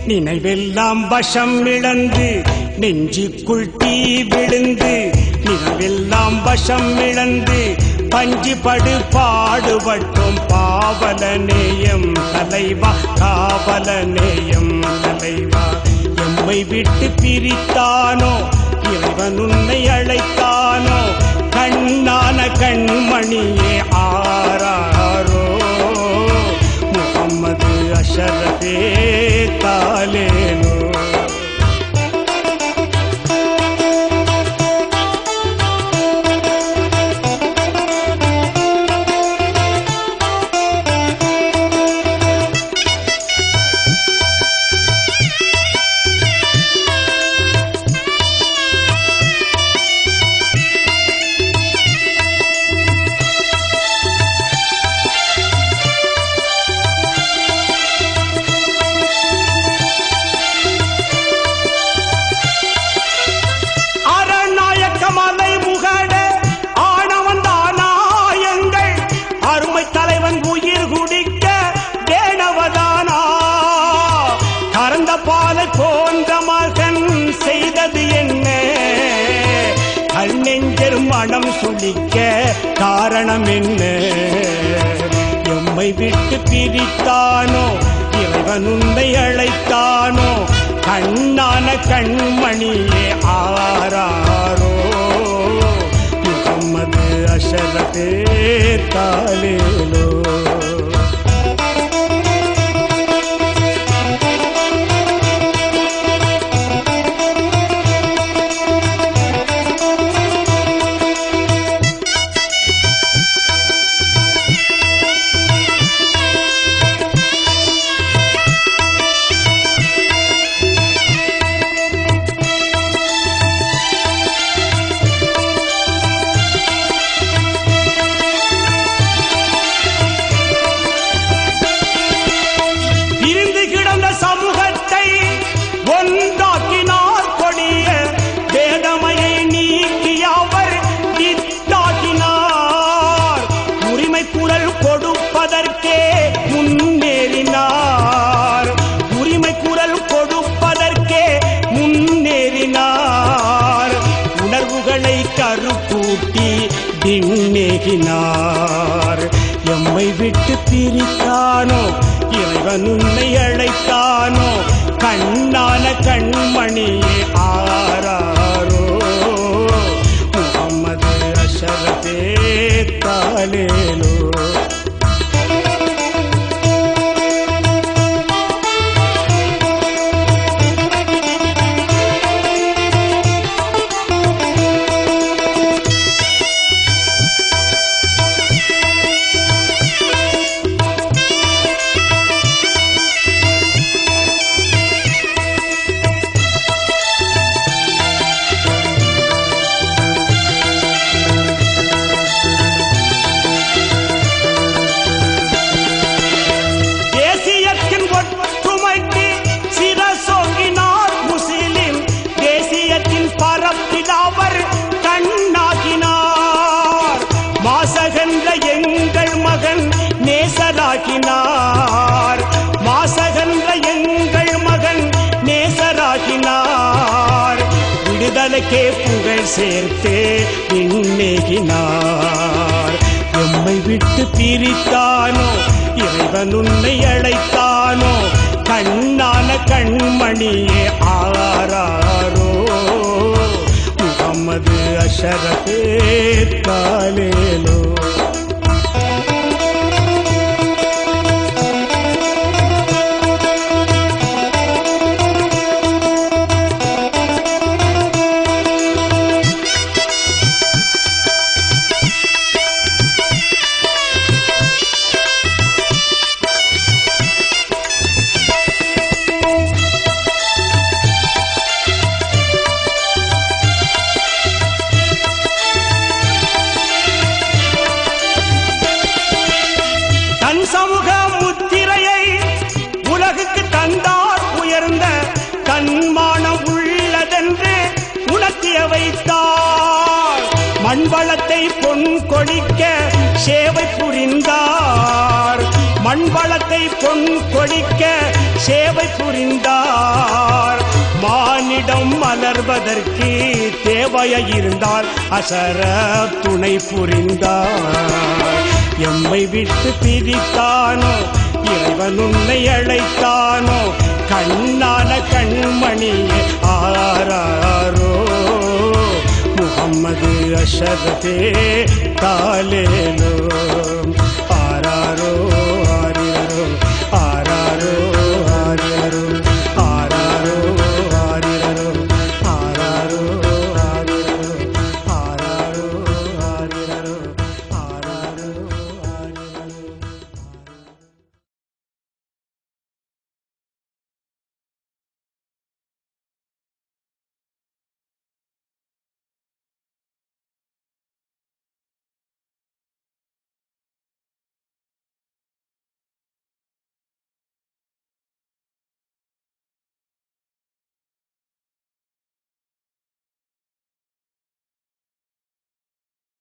நினைவெல்லாம் வசம் இழந்து நெஞ்சுக்குள் தீ விழுந்து நினைவெல்லாம் வசம் இழந்து பஞ்சு படு பாடுபட்டோம் பாவலநேயம் தலைவா காவலநேயம் தலைவா எம்மை விட்டு பிரித்தானோ இறைவன் உன்னை அழைத்தானோ கண்ணான கண்மணியே ஆராரோ முகம்மது அஷரஃபே தாலேலோ மனம் சுளிக்க காரணம் என்ன எம்மை விட்டு பிரித்தானோ இறைவன் உன்னை அழைத்தானோ கண்ணான கண்மணியே ஆராரோ முகம்மது அஷரஃபே தாலேலோ எம்மை விட்டு பிரித்தானோ இறைவன் உன்னை அழைத்தானோ கண்ணான கண்மணியே ஆராரோ முகம்மது அஷரஃபே தாலேலோ மாசகன்ற எங்கள் மகன் நேசராகினார் விடுதலைக்கே புகழ் சேர்த்து விண்ணேகினார் எம்மை விட்டு பிரித்தானோ இறைவன் உன்னை அழைத்தானோ கண்ணான கண்மணியே ஆராரோ முகம்மது அஷரஃபே தாலேலோ மண்வளத்தை பொன் கொடிக்க சேவை புரிந்தார் மண்வளத்தை பொன் கொடிக்க சேவை புரிந்தார். மானிடம் மலர்வதற்கு தேவையிருந்தால் அசர துணை புரிந்தார். எம்மை விட்டு பிரித்தானோ இறைவன் உன்னை அழைத்தானோ கண்ணான கண்மணியே ஆராரோ முகம்மது அஷரஃபே தாலேலோ ஆராரோ ஆரிரோ